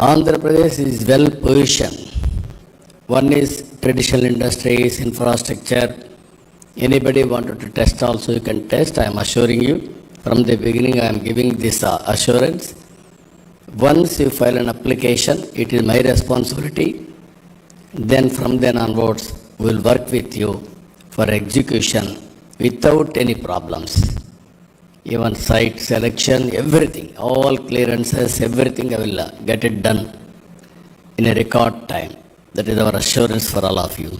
Andhra Pradesh is well positioned. One is traditional industries, infrastructure. Anybody wanted to test also, you can test. I am assuring you, from the beginning I am giving this assurance. Once you file an application, it is my responsibility. Then from then onwards, we will work with you for execution without any problems. Even site selection, everything, all clearances, everything I will get it done in a record time. That is our assurance for all of you.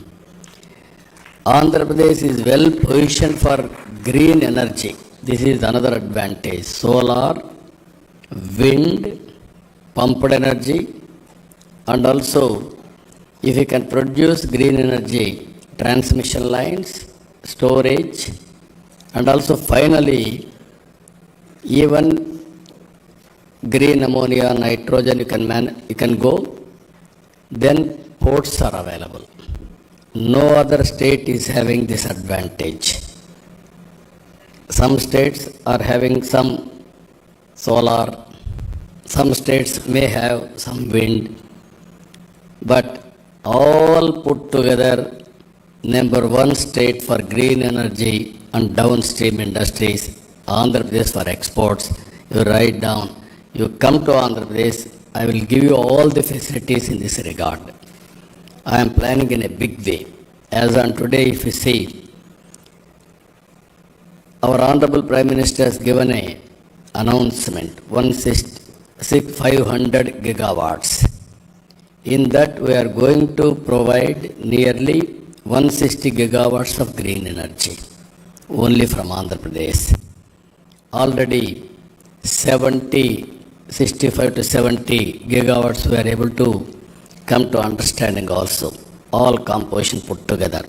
Andhra Pradesh is well positioned for green energy. This is another advantage. Solar, wind, pumped energy, and also if you can produce green energy, transmission lines, storage, and also finally even green ammonia, nitrogen you can go, then ports are available. No other state is having this advantage. Some states are having some solar, some states may have some wind, but all put together, number one state for green energy and downstream industries, Andhra Pradesh for exports. You write down, you come to Andhra Pradesh, I will give you all the facilities in this regard. I am planning in a big way. As on today, if you see, our Honorable Prime Minister has given a announcement, 500 gigawatts. In that, we are going to provide nearly 160 gigawatts of green energy, only from Andhra Pradesh. Already 65 to 70 gigawatts we are able to come to understanding also. All composition put together,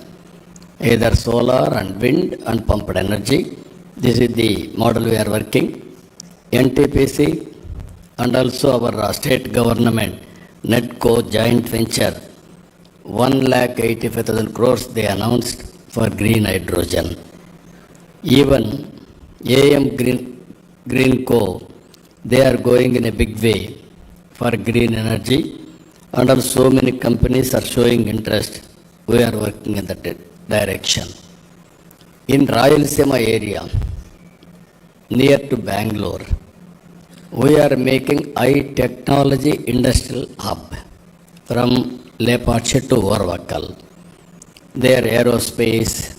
either solar and wind and pumped energy. This is the model we are working. NTPC and also our state government, NETCO joint venture, 1,85,000 crores they announced for green hydrogen. Even AM Green Co, they are going in a big way for green energy, and also so many companies are showing interest. We are working in that direction. In Rayalaseema area, near to Bangalore, we are making high technology industrial hub from Lepache to Orvakal. There aerospace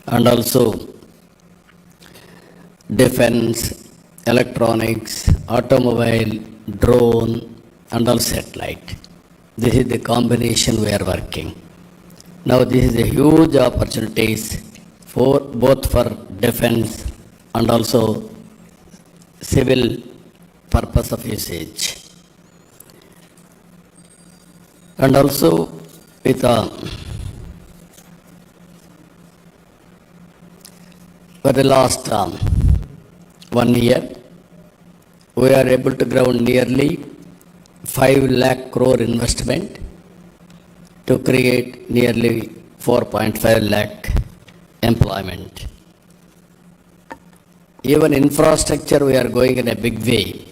and also defense, electronics, automobile, drone, and all satellite. This is the combination we are working. Now this is a huge opportunities for both for defense and also civil purpose of usage. And also with for the last 1 year, we are able to ground nearly 5 lakh crore investment to create nearly 4.5 lakh employment. Even infrastructure, we are going in a big way.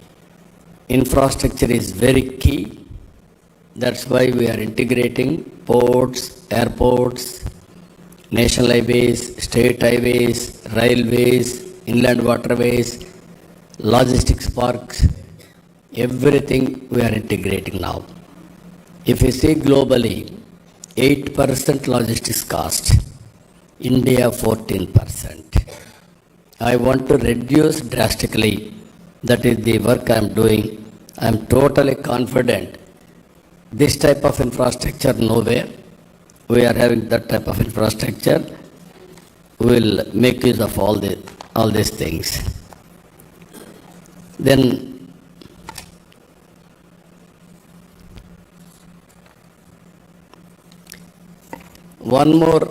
Infrastructure is very key. That's why we are integrating ports, airports, national highways, state highways, railways, inland waterways, logistics parks, everything we are integrating now. If you see globally, 8% logistics cost, India 14%. I want to reduce drastically. That is the work I am doing. I am totally confident. This type of infrastructure nowhere. We are having that type of infrastructure. We will make use of all these things. Then one more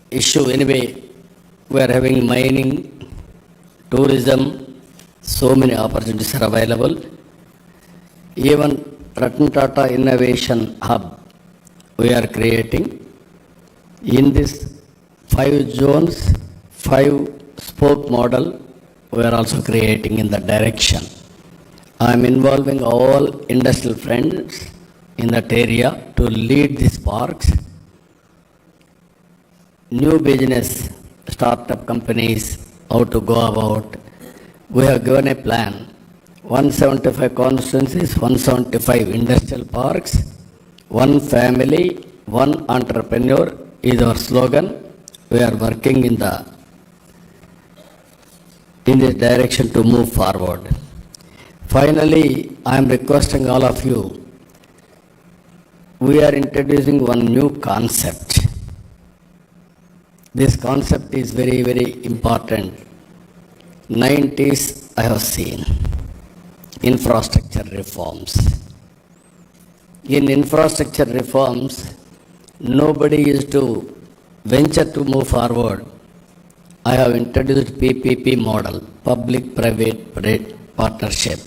issue anyway, we are having mining, tourism, so many opportunities are available. Even Ratan Tata Innovation Hub we are creating. In this 5 zones, 5 spoke model, we are also creating in that direction. I am involving all industrial friends in that area to lead these parks. New business, startup companies, how to go about. We have given a plan. 175 constituencies, 175 industrial parks, one family, one entrepreneur is our slogan. We are working in this direction to move forward. Finally, I am requesting all of you, we are introducing one new concept. This concept is very, very important. 90s I have seen infrastructure reforms. In infrastructure reforms, nobody used to venture to move forward. I have introduced PPP model, public-private partnership.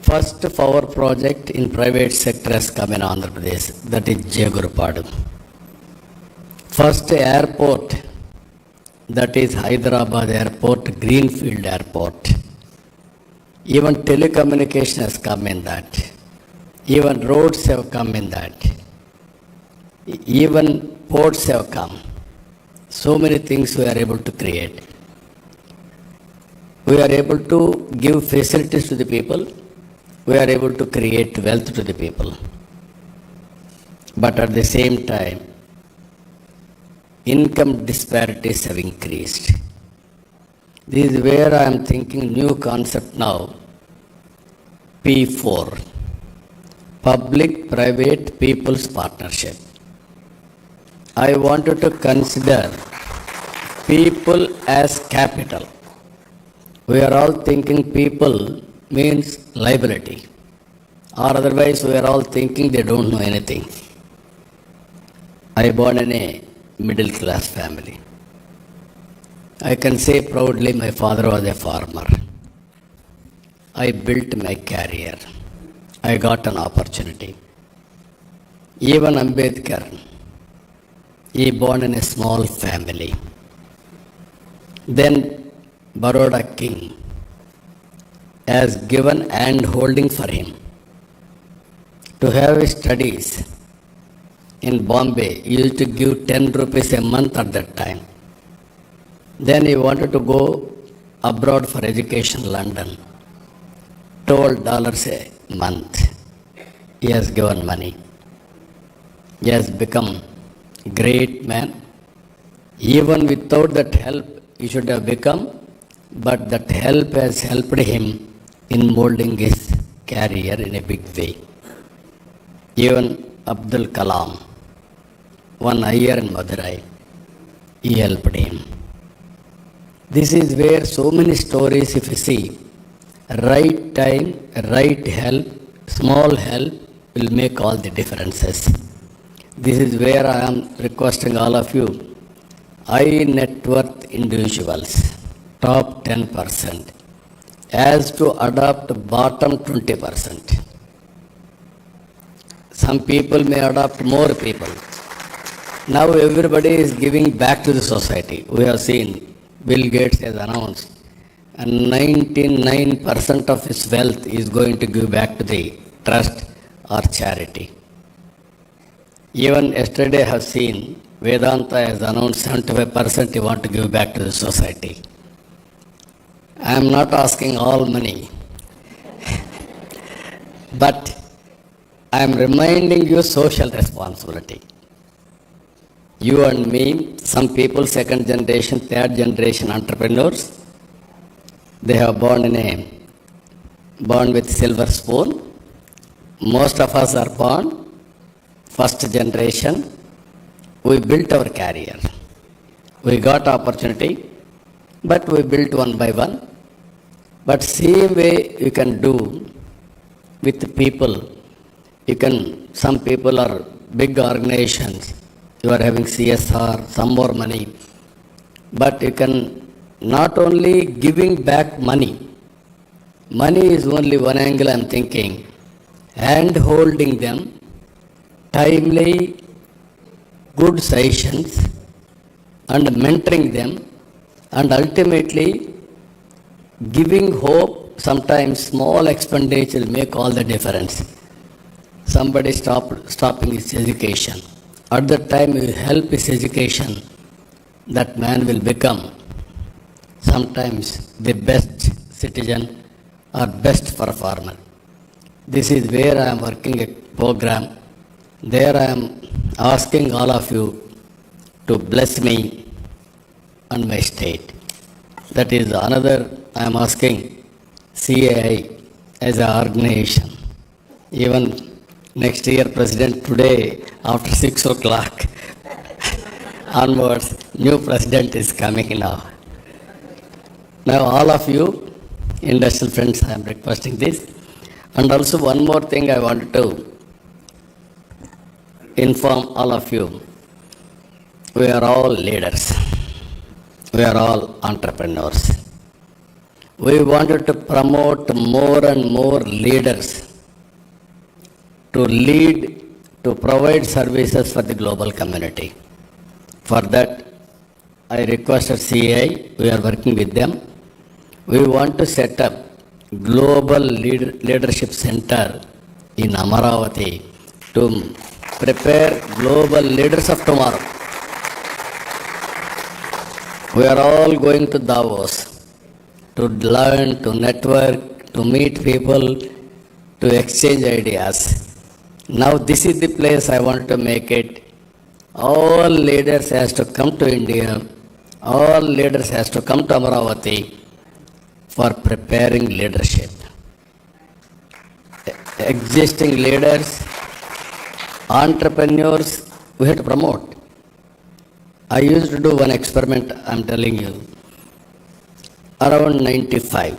First power project in private sector has come in Andhra Pradesh, that is Jegurupadu. First airport, that is Hyderabad Airport, Greenfield Airport. Even telecommunication has come in that. Even roads have come in that. Even ports have come. So many things we are able to create. We are able to give facilities to the people. We are able to create wealth to the people. But at the same time, income disparities have increased. This is where I am thinking new concept now. P4, public-private people's partnership. I wanted to consider people as capital. We are all thinking people means liability, or otherwise we are all thinking they don't know anything. I born in a middle class family. I can say proudly my father was a farmer. I built my career. I got an opportunity. Even Ambedkar, he born in a small family. Then Baroda king has given hand holding for him to have his studies in Bombay. He used to give 10 rupees a month at that time. Then he wanted to go abroad for education, London. $12 a month. He has given money. He has become a great man. Even without that help, he should have become, but that help has helped him in molding his career in a big way. Even Abdul Kalam, one year in Madurai, he helped him. This is where so many stories, if you see, right time, right help, small help will make all the differences. This is where I am requesting all of you, high net worth individuals, top 10%, as to adopt bottom 20%. Some people may adopt more people. Now everybody is giving back to the society. We have seen Bill Gates has announced, and 99% of his wealth is going to give back to the trust or charity. Even yesterday I have seen Vedanta has announced 75% he want to give back to the society. I am not asking all money, but I am reminding you social responsibility. You and me, some people, second generation, third generation entrepreneurs, they have born with silver spoon. Most of us are born first generation. We built our career. We got opportunity, but we built one by one. But same way you can do with people. You can, some people are big organizations. You are having CSR, some more money. But you can not only giving back money. Money is only one angle I am thinking. Hand holding them, timely, good sessions, and mentoring them, and ultimately giving hope, sometimes small expenditure make all the difference. Somebody stopping his education. At that time, you help his education. That man will become sometimes the best citizen or best performer. This is where I am working a program. There I am asking all of you to bless me and my state. That is another I am asking CAI as an organization. Even next year, President, today after 6 o'clock onwards, new president is coming now. Now all of you, industrial friends, I am requesting this. And also one more thing I wanted to inform all of you. We are all leaders. We are all entrepreneurs. We wanted to promote more and more leaders to lead, to provide services for the global community. For that, I requested CAI, we are working with them. We want to set up Global Leadership Center in Amaravati to prepare global leaders of tomorrow. We are all going to Davos to learn, to network, to meet people, to exchange ideas. Now this is the place I want to make it. All leaders has to come to India. All leaders has to come to Amaravati for preparing leadership. Existing leaders, entrepreneurs, we have to promote. I used to do one experiment, I'm telling you. Around 95,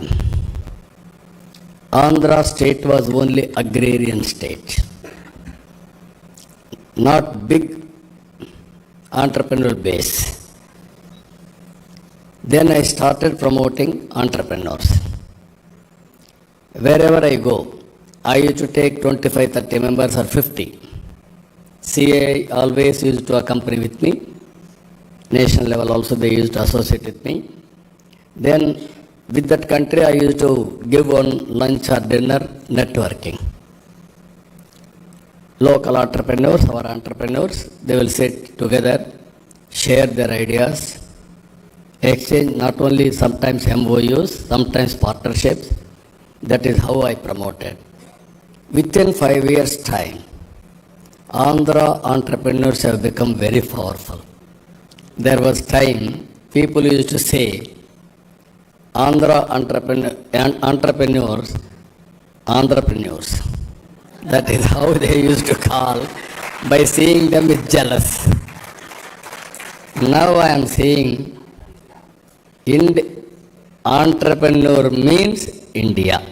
Andhra state was only agrarian state. Not big entrepreneurial base. Then I started promoting entrepreneurs. Wherever I go, I used to take 25, 30 members or 50. CAI always used to accompany with me. National level also they used to associate with me. Then with that country I used to give one lunch or dinner networking. Local entrepreneurs, our entrepreneurs, they will sit together, share their ideas, exchange not only sometimes MOUs, sometimes partnerships. That is how I promoted. Within 5 years' time, Andhra entrepreneurs have become very powerful. There was time people used to say, Andhra entrepreneurs. That is how they used to call. By seeing them with jealous. Now I am saying, entrepreneur means India.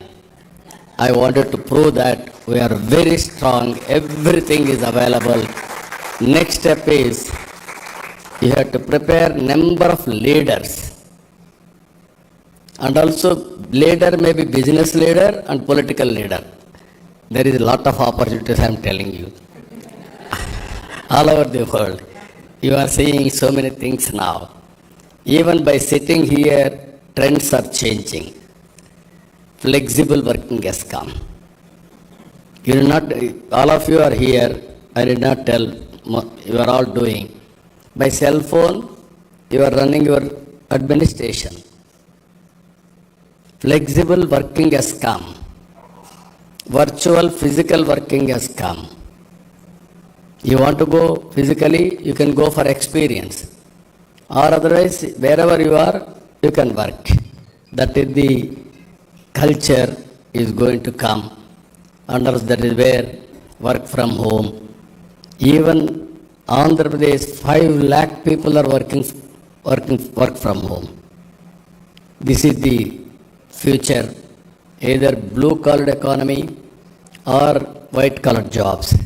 I wanted to prove that we are very strong, everything is available. Next step is, you have to prepare number of leaders. And also, leader may be business leader and political leader. There is a lot of opportunities, I am telling you. All over the world. You are seeing so many things now. Even by sitting here, trends are changing. Flexible working has come. You are not, all of you are here, I did not tell, you are all doing. By cell phone, you are running your administration. Flexible working has come. Virtual physical working has come. You want to go physically, you can go for experience. Or otherwise, wherever you are, you can work. That is the culture is going to come. And also that is where work from home. Even Andhra Pradesh, 5 lakh people are work from home. This is the future, either blue-collar economy or white-collar jobs.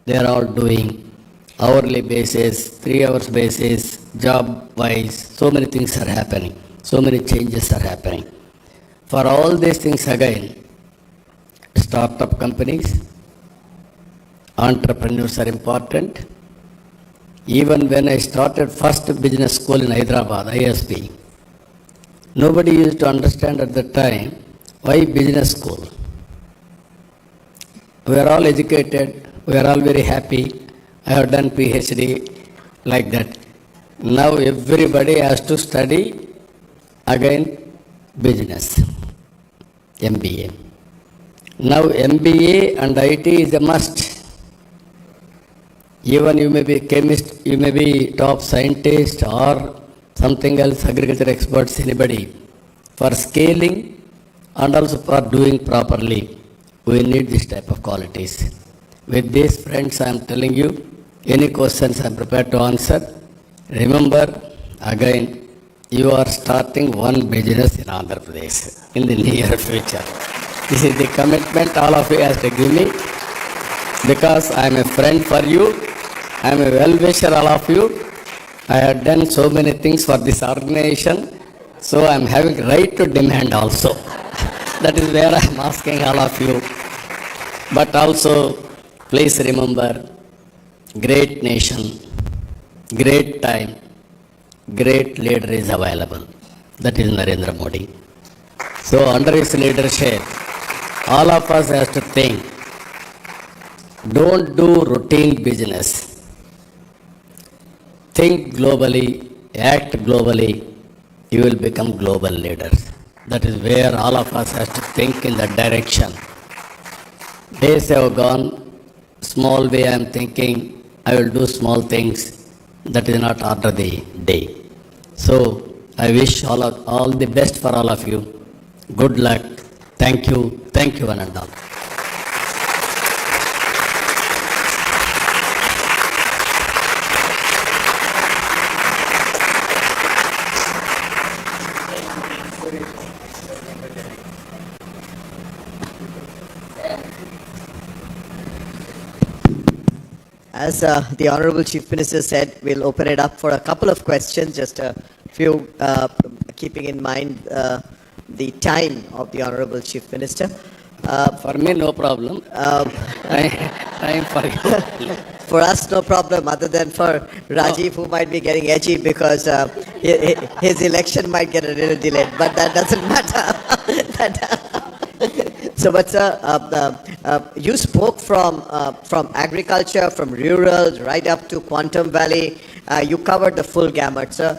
They are all doing hourly basis, 3 hours basis, job-wise. So many things are happening. So many changes are happening. For all these things again, startup companies, entrepreneurs are important. Even when I started first business school in Hyderabad, ISP, nobody used to understand at that time Why business school? We are all educated, we are all very happy. I have done PhD like that. Now everybody has to study again business, MBA. Now MBA and IT is a must. Even you may be chemist, you may be top scientist or something else, agriculture experts, anybody. For scaling and also for doing properly, we need this type of qualities. With these friends, I am telling you, any questions I am prepared to answer. Remember, again, you are starting one business in Andhra Pradesh in the near future. This is the commitment all of you have to give me, because I am a friend for you. I am a well-wisher, all of you. I have done so many things for this organization, so I am having right to demand also. That is where I am asking all of you. But also, please remember, great nation, great time, great leader is available. That is Narendra Modi. So under his leadership, all of us have to think, don't do routine business. Think globally, act globally, you will become global leaders. That is where all of us have to think in that direction. Days have gone, small way I am thinking, I will do small things. That is not order the day. So I wish all the best for all of you. Good luck. Thank you, one and all. As the Honorable Chief Minister said, we'll open it up for a couple of questions, just a few, keeping in mind the time of the Honorable Chief Minister. For me, no problem. Time for you. For us, no problem, other than for Rajiv, who might be getting edgy because his election might get a little delayed, but that doesn't matter. So, but sir, you spoke from agriculture, from rural, right up to Quantum Valley. You covered the full gamut, sir.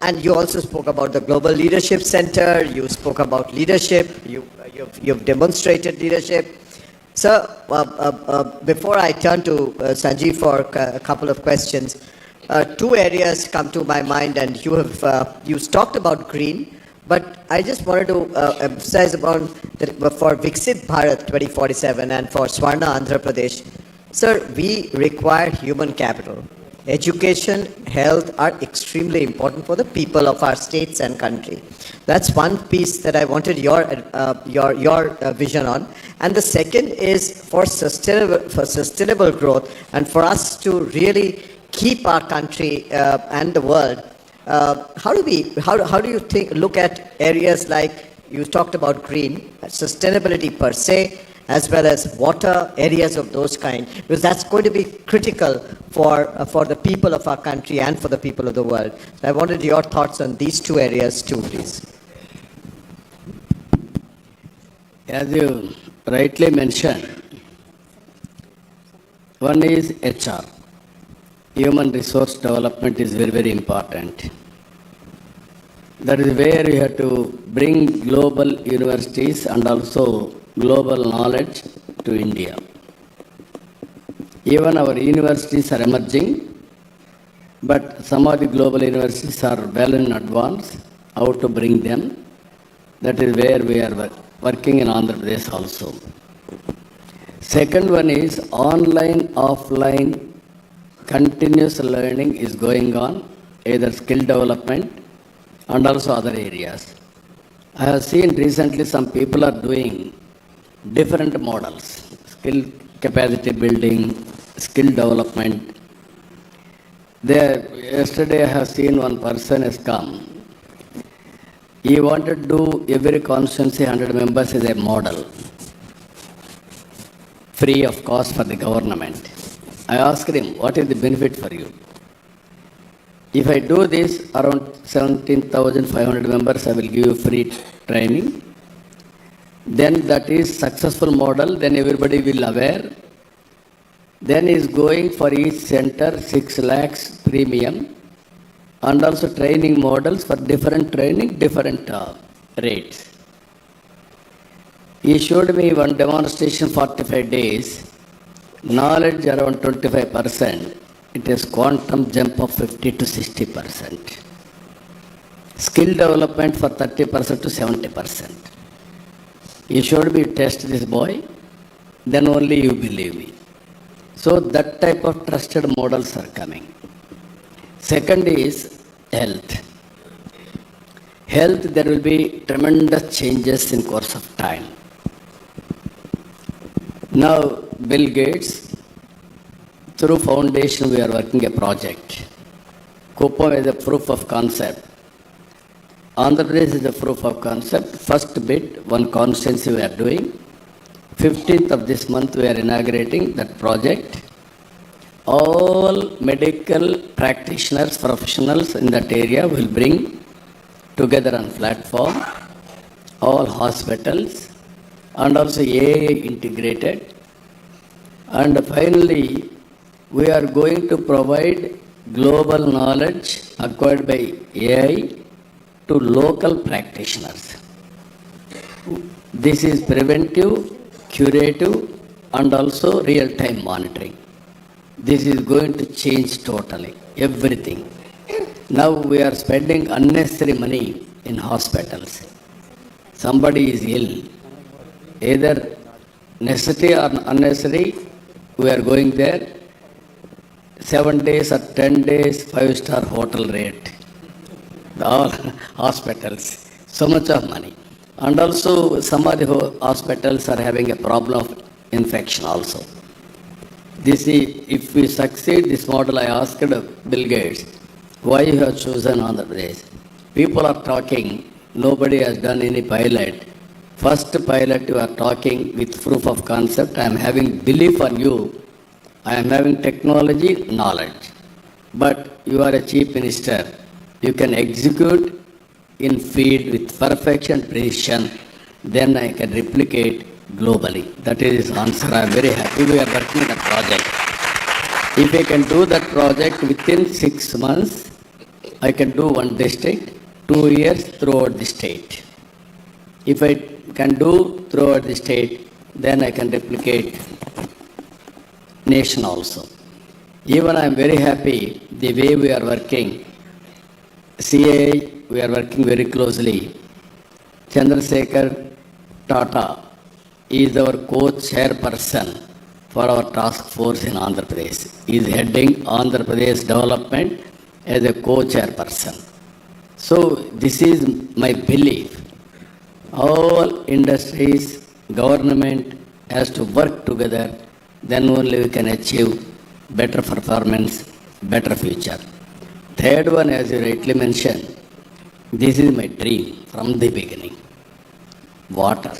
And you also spoke about the Global Leadership Center. You spoke about leadership. You've demonstrated leadership. Sir, before I turn to Sanjeev for a couple of questions, two areas come to my mind, and you talked about green. But I just wanted to emphasize about that for Viksit Bharat 2047 and for Swarna Andhra Pradesh, sir, we require human capital. Education, health are extremely important for the people of our states and country. That's one piece that I wanted your vision on. And the second is for sustainable growth, and for us to really keep our country and the world. How do you look at areas like you talked about green, sustainability per se, as well as water, areas of those kind, because that's going to be critical for the people of our country and for the people of the world. So I wanted your thoughts on these two areas too, please. As you rightly mentioned, one is HR. Human resource development is very, very important. That is where you have to bring global universities and also global knowledge to India. Even our universities are emerging, but some of the global universities are well in advance. How to bring them? That is where we are working in Andhra Pradesh also. Second one is online, offline, continuous learning is going on, either skill development and also other areas. I have seen recently some people are doing different models, skill capacity building, skill development. Yesterday I have seen one person has come. He wanted to do every constituency 100 members as a model, free of cost for the government. I asked him, what is the benefit for you? If I do this, around 17,500 members, I will give you free training. then that is successful model, then everybody will aware. Then is going for each center 6 lakhs premium, and also training models for different training, different rates. He showed me one demonstration 45 days, knowledge around 25%, it is quantum jump of 50 to 60%. Skill development for 30% to 70%. He showed me test this boy, then only you believe me. So that type of trusted models are coming. Second is health. Health, there will be tremendous changes in course of time. Now, Bill Gates, through foundation, we are working a project. Kupam is a proof of concept. Andhra Pradesh is a proof of concept. First bit, one constituency we are doing. 15th of this month, we are inaugurating that project. All medical practitioners, professionals in that area will bring together on platform, all hospitals, and also AI integrated. And finally, we are going to provide global knowledge acquired by AI to local practitioners. This is preventive, curative, and also real-time monitoring. This is going to change totally everything. Now we are spending unnecessary money in hospitals. Somebody is ill, either necessary or unnecessary, we are going there, 7 days or 10 days, 5-star hotel rate. All hospitals, so much of money. And also some of the hospitals are having a problem of infection also. This is, if we succeed this model, I asked Bill Gates, why you have chosen Andhra Pradesh? People are talking, nobody has done any pilot. First pilot you are talking with proof of concept. I am having belief on you. I am having technology knowledge. But you are a chief minister. You can execute in field with perfection, precision. Then I can replicate globally. That is his answer. I am very happy we are working on a project. If I can do that project within 6 months, I can do one district, 2 years throughout the state. If I can do throughout the state, then I can replicate nation also. Even I am very happy the way we are working. CA, we are working very closely. Chandrasekhar Tata is our co-chairperson for our task force in Andhra Pradesh. He is heading Andhra Pradesh development as a co-chairperson. So this is my belief. All industries, government has to work together, then only we can achieve better performance, better future. Third one, as you rightly mentioned, this is my dream from the beginning. Water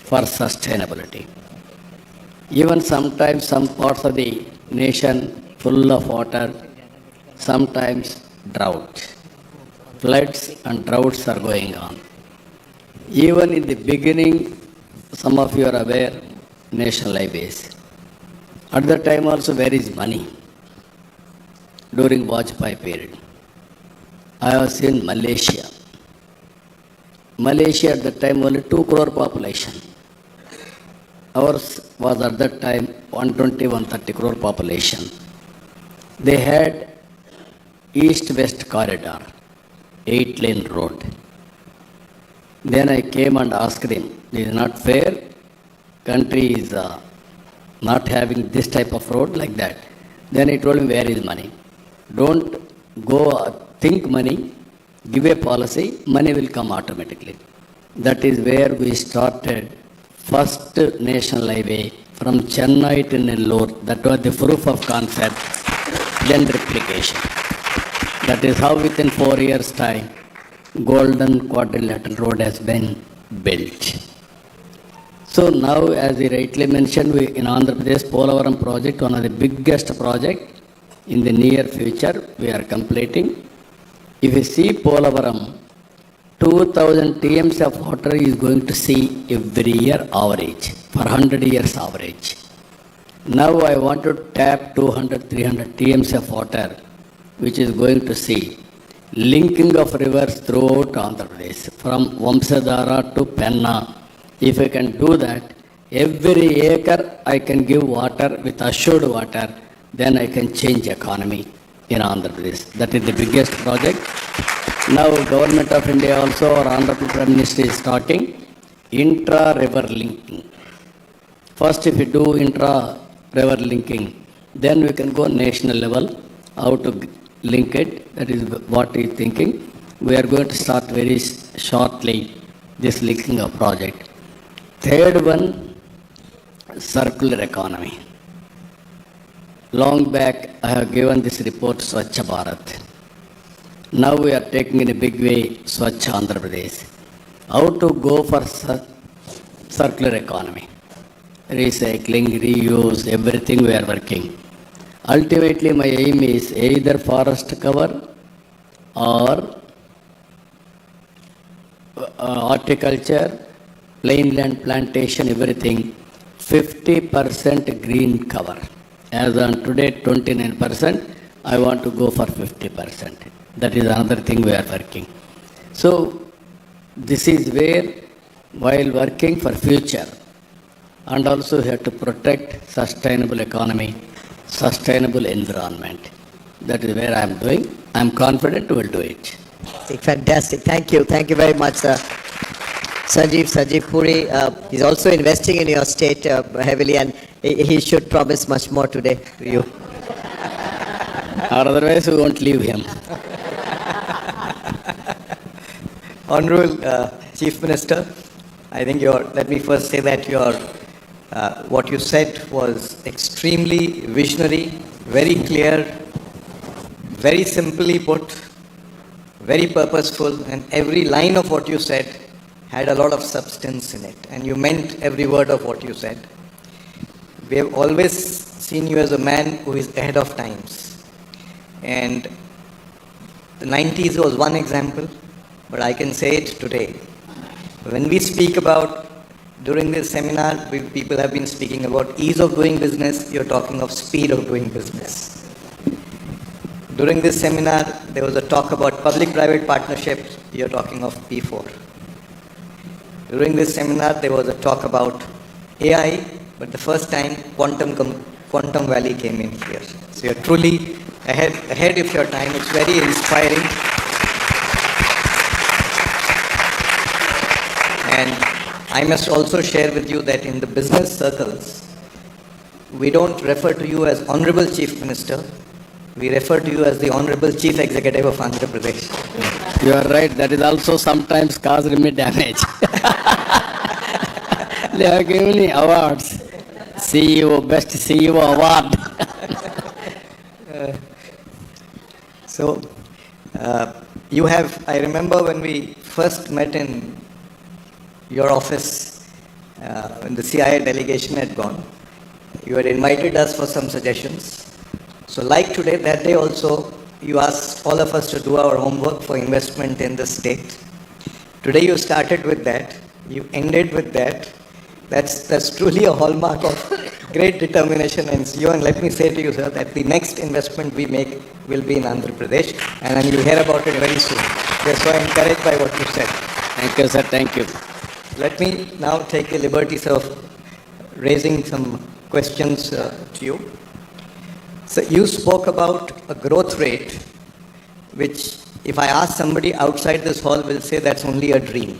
for sustainability. Even sometimes some parts of the nation full of water, sometimes drought. Floods and droughts are going on. Even in the beginning, some of you are aware, national highways. At that time also, where is money? During Vajpayee period. I was in Malaysia. Malaysia at that time only 2 crore population. Ours was at that time 120, 130 crore population. They had east-west corridor, 8-lane road. Then I came and asked him, this is not fair. Country is not having this type of road like that. Then he told me, where is money? Don't go think money, give a policy, money will come automatically. That is where we started first national highway from Chennai to Nellore. That was the proof of concept, then replication. That is how within 4 years' time, Golden Quadrilateral Road has been built. So now, as he rightly mentioned, we in Andhra Pradesh, Polavaram project, one of the biggest project in the near future, we are completing. If you see Polavaram, 2 2,000 TMs of water is going to see every year average, for 100 years average. Now I want to tap 200, 300 TMs of water, which is going to see linking of rivers throughout Andhra Pradesh, from Vamsadhara to Penna. If I can do that, every acre I can give water with assured water, then I can change economy in Andhra Pradesh. That is the biggest project. Now Government of India also, or Honorable Prime Minister is starting intra-river linking. First, if you do intra-river linking, then we can go national level, how to link it. That is what he is thinking. We are going to start very shortly this linking of project. Third one, circular economy. Long back, I have given this report, Swachh Bharat. Now we are taking in a big way Swachh Andhra Pradesh. How to go for circular economy? Recycling, reuse, everything we are working. Ultimately, my aim is either forest cover or horticulture, plain land plantation, everything, 50% green cover. As on today, 29%, I want to go for 50%. That is another thing we are working. So, this is where, while working for future, and also we have to protect sustainable economy, sustainable environment. That is where I am doing. I am confident we will do it. Fantastic. Thank you. Thank you very much, sir. Sanjeev Puri is also investing in your state heavily, and he should promise much more today to you. Or otherwise we won't leave him. Honorable Chief Minister, I think let me first say that what you said was extremely visionary, very clear, very simply put, very purposeful, and every line of what you said had a lot of substance in it, and you meant every word of what you said. We have always seen you as a man who is ahead of times, and the 90s was one example, but I can say it today. When we speak about, during this seminar, people have been speaking about ease of doing business, you're talking of speed of doing business. During this seminar, there was a talk about public-private partnerships, you're talking of P4. During this seminar, there was a talk about AI, but the first time Quantum Valley came in here. So you're truly ahead of your time. It's very inspiring. And I must also share with you that in the business circles, we don't refer to you as Honorable Chief Minister. We refer to you as the Honorable Chief Executive of Andhra Pradesh. You are right. That is also sometimes caused me damage. They have given me awards. CEO, Best CEO Award. I remember when we first met in your office, when the CIA delegation had gone, you had invited us for some suggestions. So like today, that day also, you asked all of us to do our homework for investment in the state. Today you started with that, you ended with that. That's truly a hallmark of great determination and CEO. And let me say to you, sir, that the next investment we make will be in Andhra Pradesh, and you'll hear about it very soon. We're so encouraged by what you said. Thank you, sir. Thank you. Let me now take the liberties of raising some questions to you. So you spoke about a growth rate, which if I ask somebody outside this hall will say that's only a dream.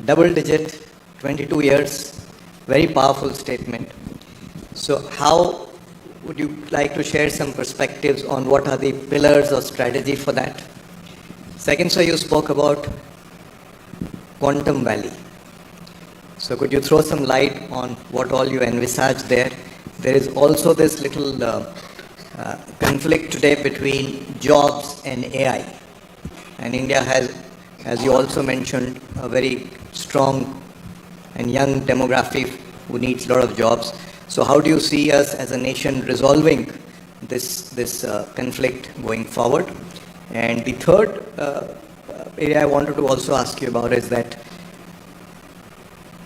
Double digit, 22 years, very powerful statement. So how would you like to share some perspectives on what are the pillars or strategy for that? Second, sir, you spoke about Quantum Valley. So could you throw some light on what all you envisage there? There is also this little conflict today between jobs and AI. And India has, as you also mentioned, a very strong and young demography who needs a lot of jobs. So how do you see us as a nation resolving this conflict going forward? And the third area I wanted to also ask you about is that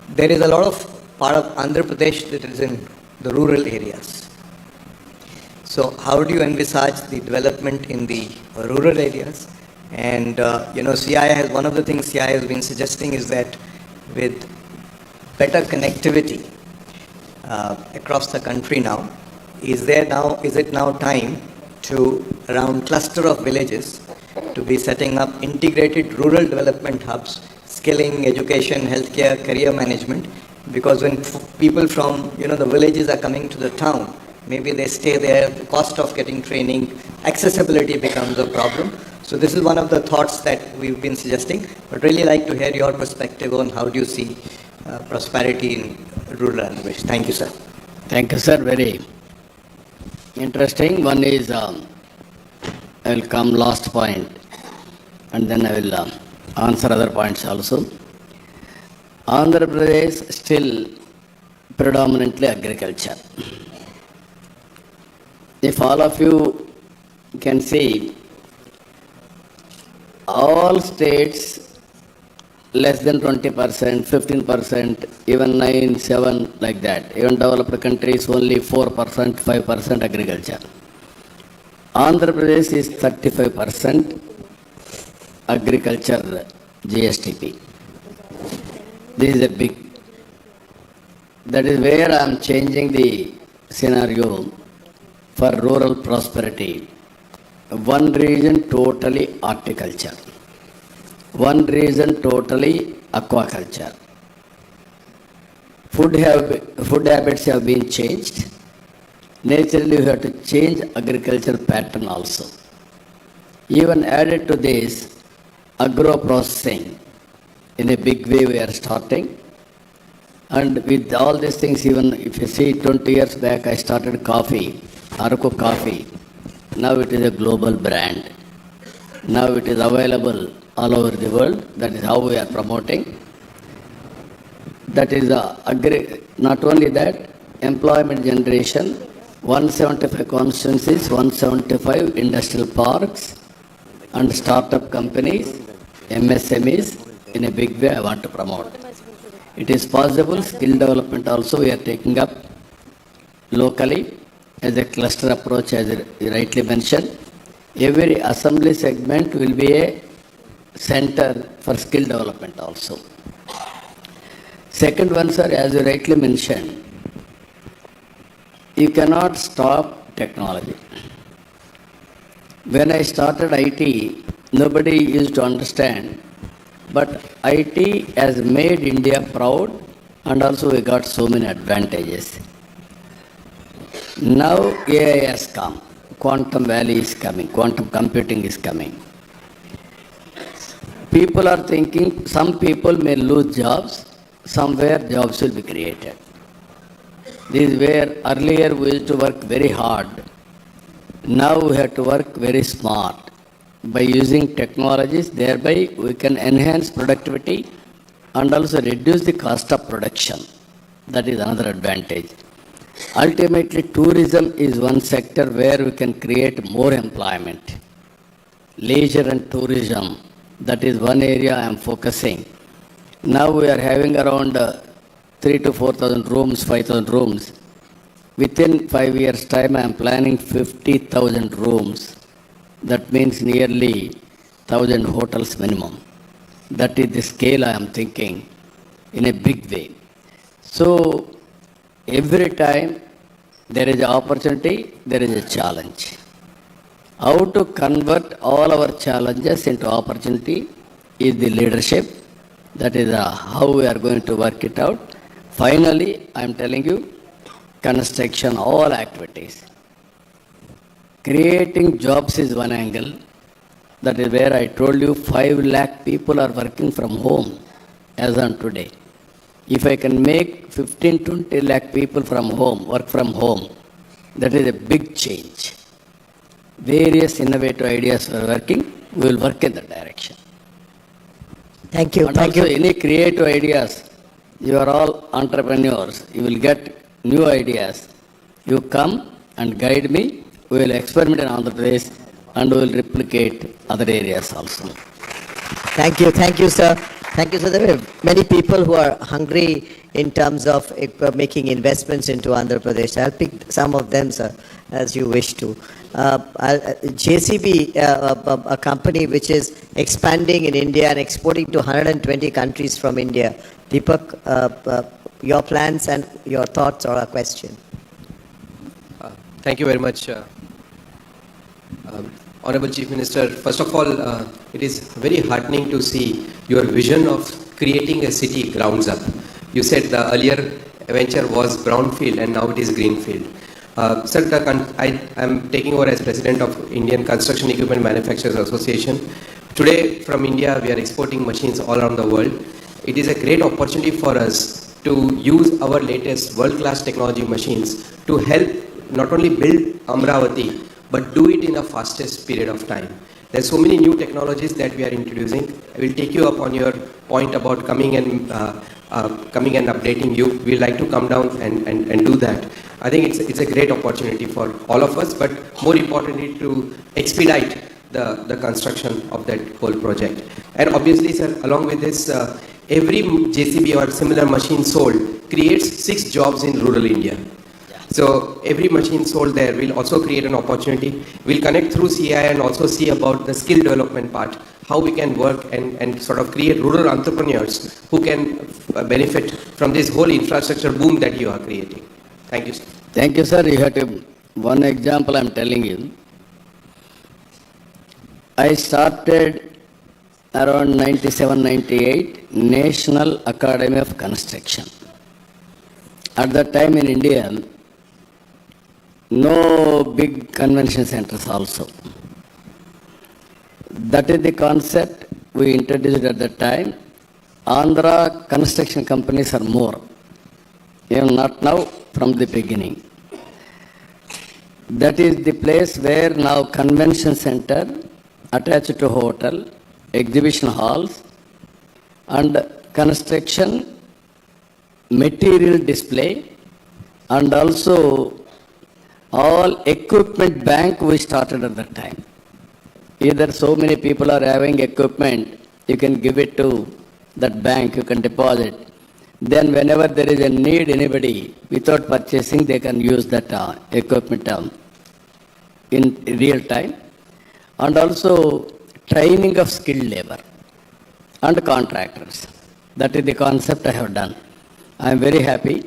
there is a lot of part of Andhra Pradesh that is in the rural areas. So how do you envisage the development in the rural areas? And CI has, one of the things CI has been suggesting is that with better connectivity across the country now, is it now time to, around cluster of villages, to be setting up integrated rural development hubs, skilling, education, healthcare, career management? Because when people from the villages are coming to the town, maybe they stay there, the cost of getting training, accessibility becomes a problem. So this is one of the thoughts that we've been suggesting, but really like to hear your perspective on how do you see prosperity in rural Andhra Pradesh. Thank you, sir. Thank you, sir. Very interesting. One is, I will come last point, and then I will answer other points also. Andhra Pradesh still predominantly agriculture. If all of you can see, all states less than 20%, 15%, even 9, 7, like that. Even developed countries only 4%, 5% agriculture. Andhra Pradesh is 35% agriculture GSTP. This is a big, that is where I am changing the scenario for rural prosperity. One region totally horticulture, one region totally aquaculture. Food habits have been changed. Naturally, we have to change agriculture pattern also. Even added to this, agro processing in a big way we are starting. And with all these things, even if you see 20 years back, I started coffee, Araku coffee. Now it is a global brand. Now it is available all over the world. That is how we are promoting. That is not only that, employment generation, 175 constituencies, 175 industrial parks and startup companies, MSMEs, in a big way I want to promote. It is possible, skill development also we are taking up locally as a cluster approach, as you rightly mentioned. Every assembly segment will be a center for skill development also. Second one, sir, as you rightly mentioned, you cannot stop technology. When I started IT, nobody used to understand, but IT has made India proud, and also we got so many advantages. Now AI has come, quantum valley is coming, quantum computing is coming. People are thinking some people may lose jobs, somewhere jobs will be created. This is where earlier we used to work very hard. Now we have to work very smart. By using technologies, thereby we can enhance productivity and also reduce the cost of production. That is another advantage. Ultimately, tourism is one sector where we can create more employment. Leisure and tourism, that is one area I am focusing. Now we are having around 3,000 to 4,000 rooms, 5,000 rooms. Within 5 years' time, I am planning 50,000 rooms. That means nearly 1,000 hotels minimum. That is the scale I am thinking in a big way. So, every time there is an opportunity, there is a challenge. How to convert all our challenges into opportunity is the leadership. That is how we are going to work it out. Finally, I am telling you, construction, all activities. Creating jobs is one angle. That is where I told you 5 lakh people are working from home as on today. If I can make 15-20 lakh people from home, work from home, that is a big change. Various innovative ideas are working, we will work in that direction. Thank you. And Thank also you. any creative ideas, you are all entrepreneurs, you will get new ideas. You come and guide me, we will experiment in Andhra Pradesh and we will replicate other areas also. Thank you, sir. Thank you, sir. There are many people who are hungry in terms of making investments into Andhra Pradesh. I'll pick some of them, sir, as you wish to. JCB, a company which is expanding in India and exporting to 120 countries from India. Deepak, your plans and your thoughts or a question? Thank you very much, Honorable Chief Minister. First of all, it is very heartening to see your vision of creating a city grounds up. You said the earlier venture was brownfield and now it is greenfield. Sir, I am taking over as President of Indian Construction Equipment Manufacturers Association. Today, from India, we are exporting machines all around the world. It is a great opportunity for us to use our latest world-class technology machines to help not only build Amravati, but do it in the fastest period of time. There are so many new technologies that we are introducing. I will take you up on your point about coming and updating you. We like to come down and do that. I think it's a great opportunity for all of us, but more importantly to expedite the construction of that whole project. And obviously, sir, along with this, every JCB or similar machine sold creates 6 jobs in rural India. So every machine sold there will also create an opportunity. We'll connect through CI and also see about the skill development part, how we can work and sort of create rural entrepreneurs who can benefit from this whole infrastructure boom that you are creating. Thank you, sir. Thank you, sir. You have to, one example I'm telling you. I started around 97-98 National Academy of Construction. At that time in India, no big convention centers also. That is the concept we introduced at that time. Andhra construction companies are more. Even not now, from the beginning. That is the place where now convention center attached to hotel, exhibition halls, and construction material display, and also all equipment bank we started at that time. Either so many people are having equipment, you can give it to that bank, you can deposit. Then whenever there is a need, anybody, without purchasing, they can use that equipment in real time. And also training of skilled labor and contractors. That is the concept I have done. I am very happy.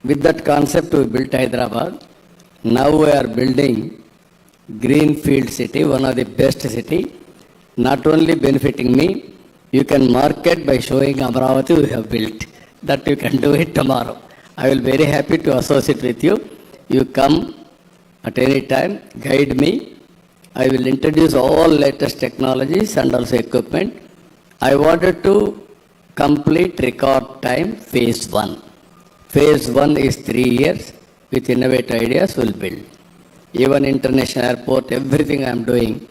With that concept, we built Hyderabad. Now we are building Greenfield city, one of the best city. Not only benefiting me, you can market by showing Amravati we have built. That you can do it tomorrow. I will be very happy to associate with you. You come at any time, guide me. I will introduce all latest technologies and also equipment. I wanted to complete record time phase 1. Phase 1 is 3 years. With innovative ideas we'll build. Even international airport, everything I am doing.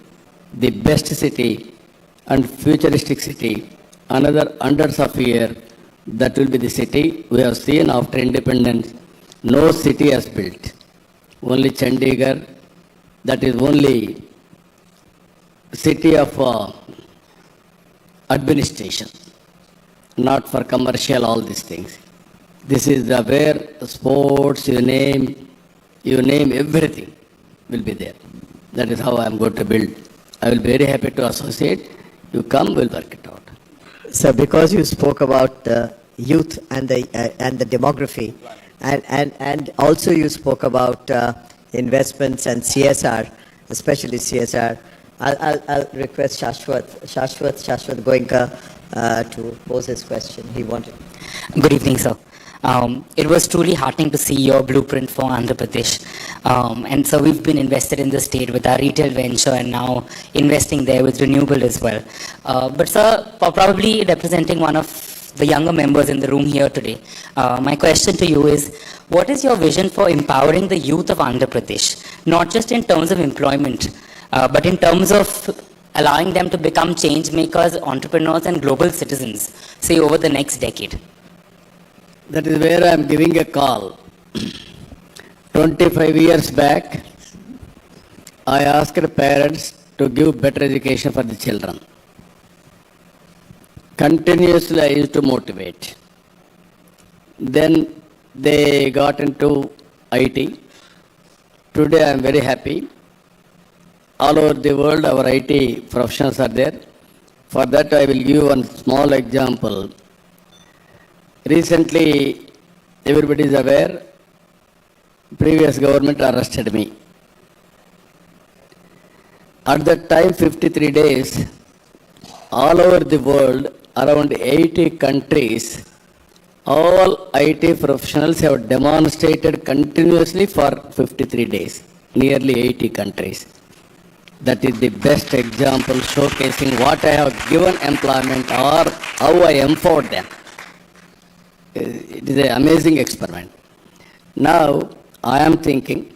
The best city and futuristic city. Another hundreds of years, that will be the city we have seen after independence. No city has built. Only Chandigarh, that is only city of administration, not for commercial, all these things. This is the where sports, you name everything will be there. That is how I am going to build. I will be very happy to associate. You come, we'll work it out. So because you spoke about the youth and the demography, and also you spoke about investments and CSR, especially CSR, I'll request Shashwat Goenka to pose his question. He wanted. Good evening, sir. It was truly heartening to see your blueprint for Andhra Pradesh. And so we've been invested in the state with our retail venture and now investing there with renewable as well. But sir, probably representing one of the younger members in the room here today, my question to you is, what is your vision for empowering the youth of Andhra Pradesh? Not just in terms of employment, but in terms of allowing them to become change makers, entrepreneurs and global citizens, say over the next decade? That is where I am giving a call. 25 years back, I asked parents to give better education for the children. Continuously I used to motivate. Then they got into IT. Today I am very happy. All over the world our IT professionals are there. For that I will give one small example. Recently, everybody is aware, previous government arrested me. At that time, 53 days, all over the world, around 80 countries, all IT professionals have demonstrated continuously for 53 days, nearly 80 countries. That is the best example showcasing what I have given employment or how I empowered them. It is an amazing experiment. Now, I am thinking,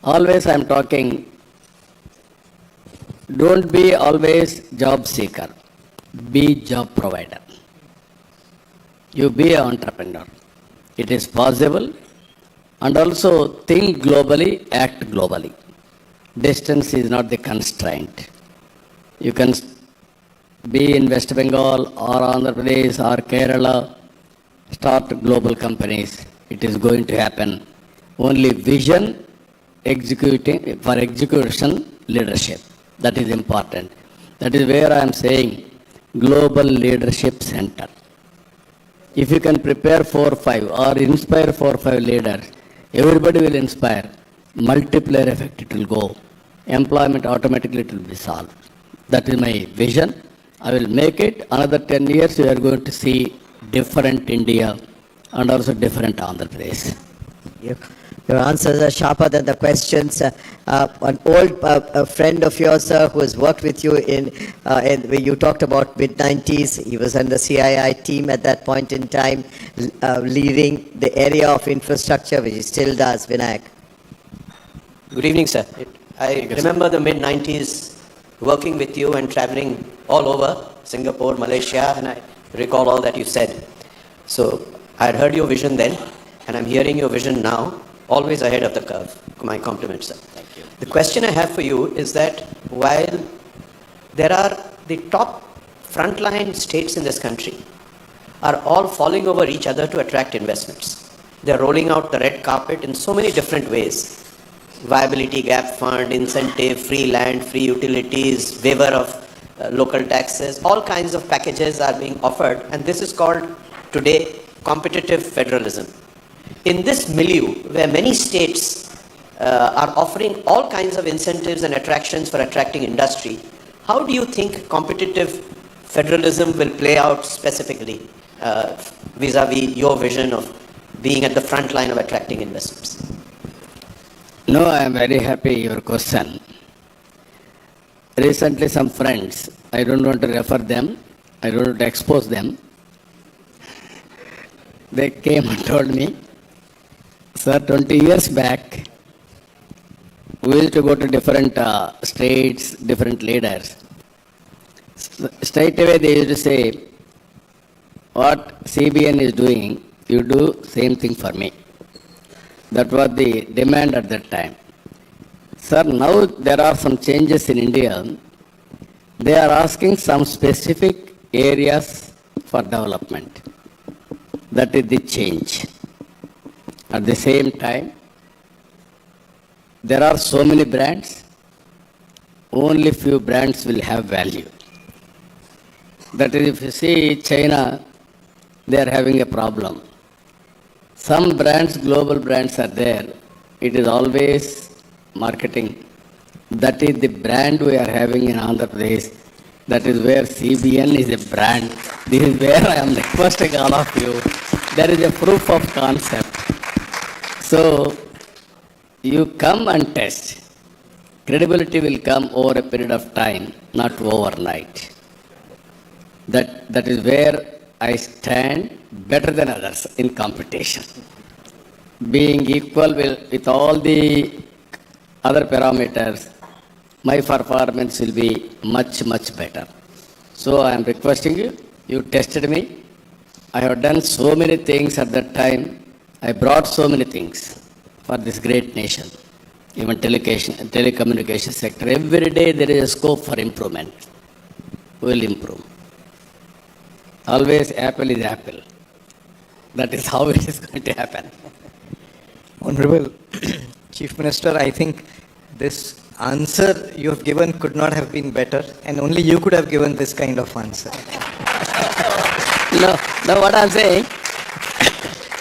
always I am talking, don't be always job seeker, be job provider. You be an entrepreneur. It is possible, and also think globally, act globally. Distance is not the constraint. You can be in West Bengal or Andhra Pradesh or Kerala, start global companies. It is going to happen. Only vision, executing for execution, leadership. That is important. That is where I am saying Global Leadership Center. If you can prepare 4 or 5 or inspire 4 or 5 leaders, everybody will inspire. Multiplier effect it will go. Employment automatically it will be solved. That is my vision. I will make it. Another 10 years, we are going to see different India and also different Andhra Pradesh. Your answers are sharper than the questions. An old friend of yours, who has worked with you in you talked about mid-90s. He was on the CII team at that point in time, leading the area of infrastructure, which he still does. Vinayak. Good evening, sir. I remember the mid-90s working with you and traveling all over Singapore, Malaysia, and I recall all that you said. So I had heard your vision then, and I'm hearing your vision now, always ahead of the curve. My compliments, sir. Thank you. The question I have for you is that while there are the top frontline states in this country are all falling over each other to attract investments. They're rolling out the red carpet in so many different ways. Viability gap fund, incentive, free land, free utilities, waiver of local taxes, all kinds of packages are being offered, and this is called today competitive federalism. In this milieu, where many states are offering all kinds of incentives and attractions for attracting industry, how do you think competitive federalism will play out specifically vis-a-vis your vision of being at the front line of attracting investments? No, I am very happy your question. Recently some friends, I don't want to refer them, I don't want to expose them. They came and told me, sir, 20 years back, we used to go to different states, different leaders. Straight away they used to say, what CBN is doing, you do same thing for me. That was the demand at that time. Sir, now there are some changes in India. They are asking some specific areas for development. That is the change. At the same time, there are so many brands, only few brands will have value. That is, if you see China, they are having a problem. Some brands, global brands are there. It is always marketing. That is the brand we are having in Andhra Pradesh. That is where CBN is a brand. This is where I am requesting all of you. There is a proof of concept. So, you come and test. Credibility will come over a period of time, not overnight. That is where I stand better than others in competition. Being equal with all the other parameters, my performance will be much, much better. So I am requesting you, you tested me. I have done so many things at that time. I brought so many things for this great nation. Even telecommunication sector. Every day there is a scope for improvement. We will improve. Always apple is apple. That is how it is going to happen. Honorable Chief Minister, I think this answer you have given could not have been better, and only you could have given this kind of answer. No, what I'm saying,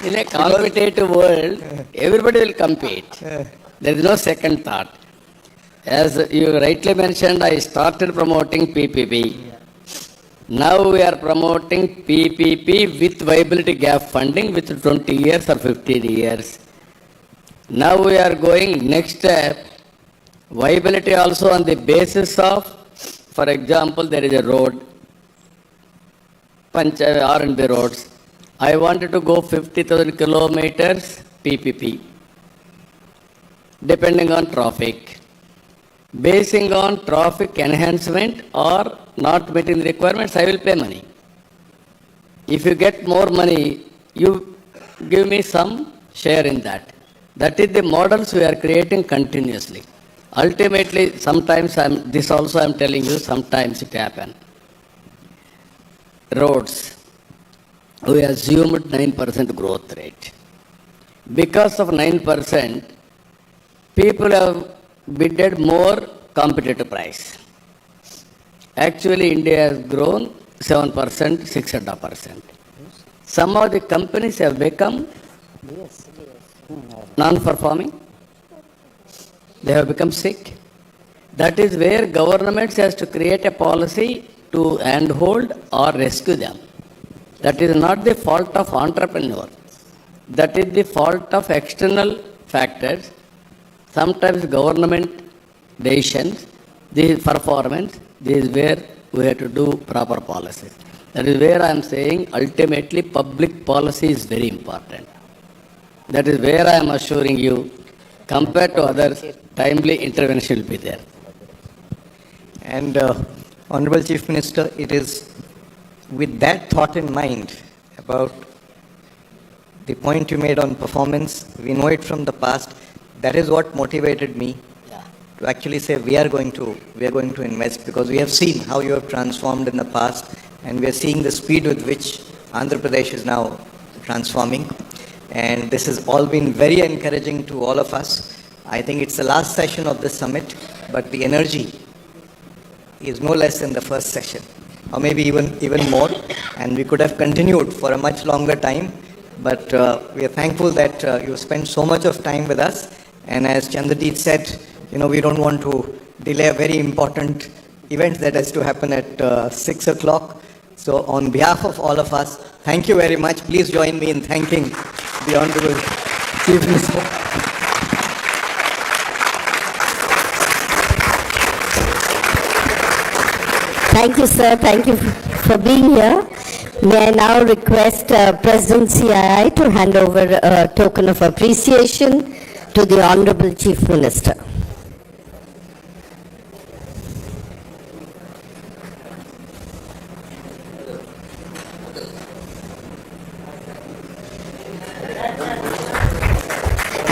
in a competitive world, everybody will compete. There is no second thought. As you rightly mentioned, I started promoting PPP. Now we are promoting PPP with viability gap funding with 20 years or 15 years. Now we are going next step, viability also on the basis of, for example, there is a road, R&B roads. I wanted to go 50,000 kilometers PPP, depending on traffic. Basing on traffic enhancement or not meeting the requirements, I will pay money. If you get more money, you give me some share in that. That is the models we are creating continuously. Ultimately, sometimes this also I'm telling you, sometimes it happens. Roads, we assumed 9% growth rate. Because of 9%, people have bidded more competitive price. Actually, India has grown 7%, 6.5%. Some of the companies have become non-performing. They have become sick. That is where government has to create a policy to handhold or rescue them. That is not the fault of entrepreneur. That is the fault of external factors. Sometimes government decisions, this performance, this is where we have to do proper policies. That is where I am saying ultimately public policy is very important. That is where I am assuring you, compared to others, timely intervention will be there. And Honorable Chief Minister, it is with that thought in mind about the point you made on performance, we know it from the past, that is what motivated me to actually say we are going to invest, because we have seen how you have transformed in the past, and we are seeing the speed with which Andhra Pradesh is now transforming. And this has all been very encouraging to all of us. I think it's the last session of this summit, but the energy is no less than the first session, or maybe even more, and we could have continued for a much longer time, but we are thankful that you spent so much of time with us. And as Chandradeep said, we don't want to delay a very important event that has to happen at 6 o'clock. So on behalf of all of us, thank you very much. Please join me in thanking the Honorable Chief Minister. Thank you, sir. Thank you for being here. May I now request President CII to hand over a token of appreciation to the Honorable Chief Minister.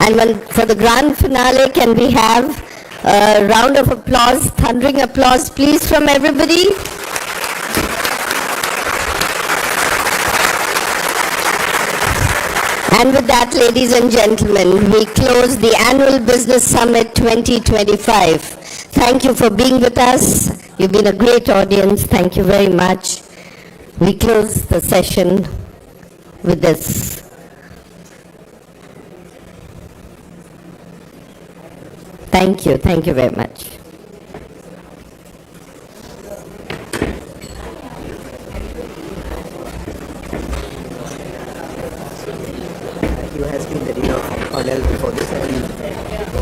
And for the grand finale, can we have a round of applause, thundering applause, please, from everybody? And with that, ladies and gentlemen, we close the Annual Business Summit 2025. Thank you for being with us. You've been a great audience. Thank you very much. We close the session with this. Thank you. Thank you very much. You has been the dean of Cornell before this.